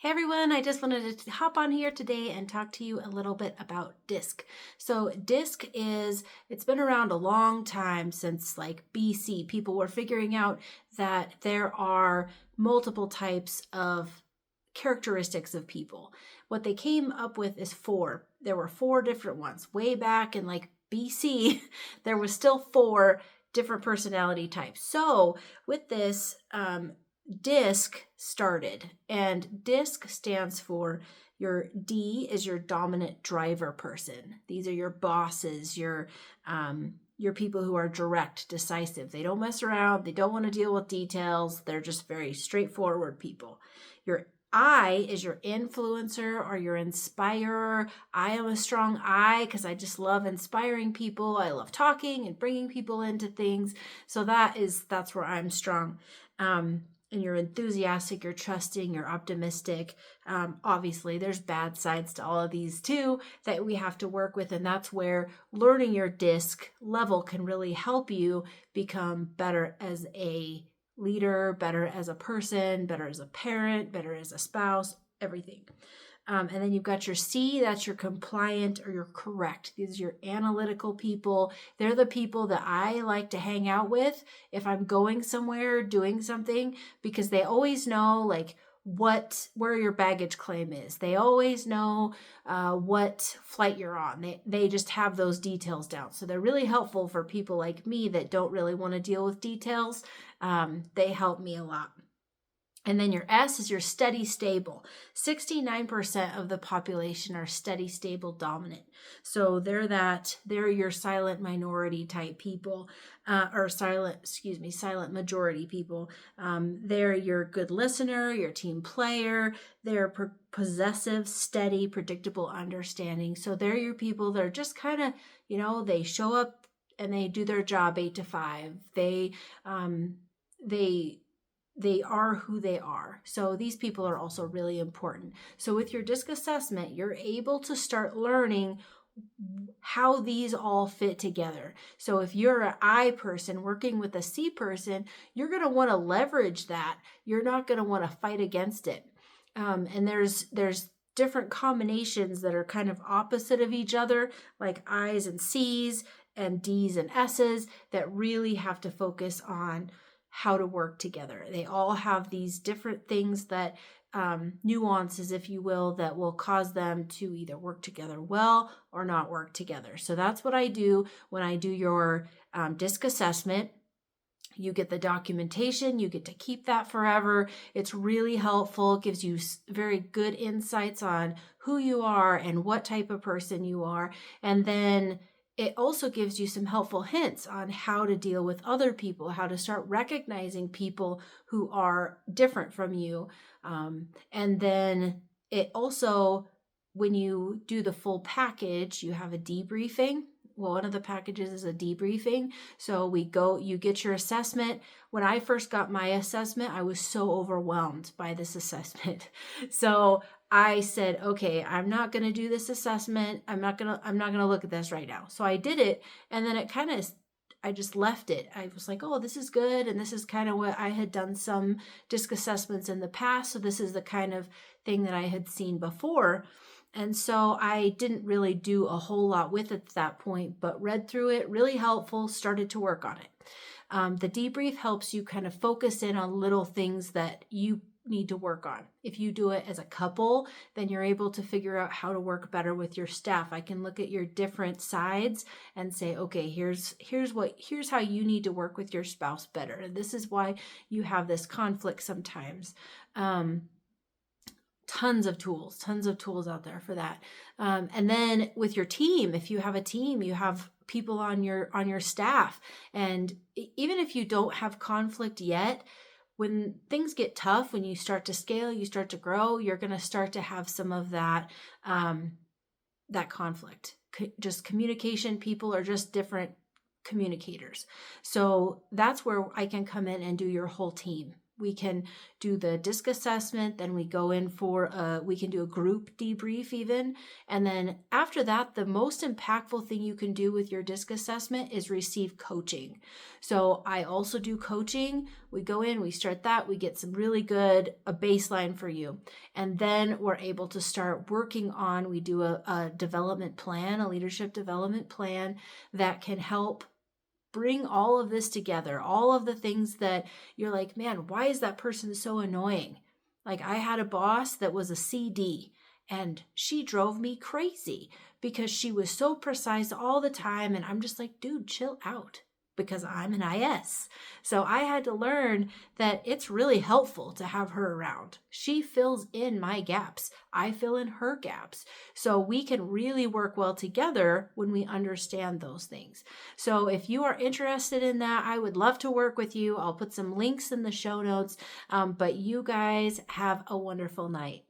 Hey everyone, I just wanted to hop on here today and talk to you a little bit about DISC. So it's been around a long time, since like BC. People were figuring out that there are multiple types of characteristics of people. What they came up with is four. There were four different ones. Way back in like BC, there was still four different personality types. So with this, DISC started, and DISC stands for your D is your dominant driver person. These are your bosses, your people who are direct, decisive. They don't mess around. They don't want to deal with details. They're just very straightforward people. Your I is your influencer or your inspirer. I am a strong I because I just love inspiring people. I love talking and bringing people into things. So that's where I'm strong. And you're enthusiastic, you're trusting, you're optimistic. Obviously, there's bad sides to all of these too that we have to work with. And that's where learning your DISC level can really help you become better as a leader, better as a person, better as a parent, better as a spouse, everything. And then you've got your C, that's your compliant or your correct. These are your analytical people. They're the people that I like to hang out with if I'm going somewhere, doing something, because they always know like where your baggage claim is. They always know what flight you're on. They just have those details down. So they're really helpful for people like me that don't really want to deal with details. They help me a lot. And then your S is your steady, stable. 69% of the population are steady, stable, dominant. So they're your silent minority type people, silent majority people. They're your good listener, your team player. They're possessive, steady, predictable, understanding. So they're your people that are just kind of, they show up and they do their job 8 to 5. They are who they are. So these people are also really important. So with your DISC assessment, you're able to start learning how these all fit together. So if you're an I person working with a C person, you're going to want to leverage that. You're not going to want to fight against it. And there's different combinations that are kind of opposite of each other, like I's and C's and D's and S's, that really have to focus on how to work together. They all have these different things that nuances, if you will, that will cause them to either work together well or not work together. So that's what I do when I do your DISC assessment. You get the documentation, you get to keep that forever. It's really helpful. It gives you very good insights on who you are and what type of person you are. And then it also gives you some helpful hints on how to deal with other people, how to start recognizing people who are different from you. And then it also, when you do the full package, you have a debriefing. Well, one of the packages is a debriefing. So you get your assessment. When I first got my assessment, I was so overwhelmed by this assessment. So I said, okay, I'm not going to do this assessment. I'm not going to look at this right now. So I did it. And then I just left it. I was like, oh, this is good. And this is kind of what I had done some DISC assessments in the past. So this is the kind of thing that I had seen before. And so I didn't really do a whole lot with it at that point, but read through it, really helpful, started to work on it. The debrief helps you kind of focus in on little things that you need to work on. If you do it as a couple, then you're able to figure out how to work better with your staff. I can look at your different sides and say, okay, here's how you need to work with your spouse better. And this is why you have this conflict sometimes. Tons of tools out there for that. And then with your team, if you have a team, you have people on your staff. And even if you don't have conflict yet, when things get tough, when you start to scale, you start to grow, you're going to start to have some of that, that conflict. Just communication, people are just different communicators. So that's where I can come in and do your whole team. we can do the DISC assessment, then we go in for we can do a group debrief even. And then after that, the most impactful thing you can do with your DISC assessment is receive coaching. So I also do coaching. We go in, we start that, we get some really good, a baseline for you. And then we're able to start working on, we do a development plan, a leadership development plan that can help bring all of this together, all of the things that you're like, man, why is that person so annoying? Like I had a boss that was a CD and she drove me crazy because she was so precise all the time. And I'm just like, dude, chill out, because I'm an IS. So I had to learn that it's really helpful to have her around. She fills in my gaps. I fill in her gaps. So we can really work well together when we understand those things. So if you are interested in that, I would love to work with you. I'll put some links in the show notes. But you guys have a wonderful night.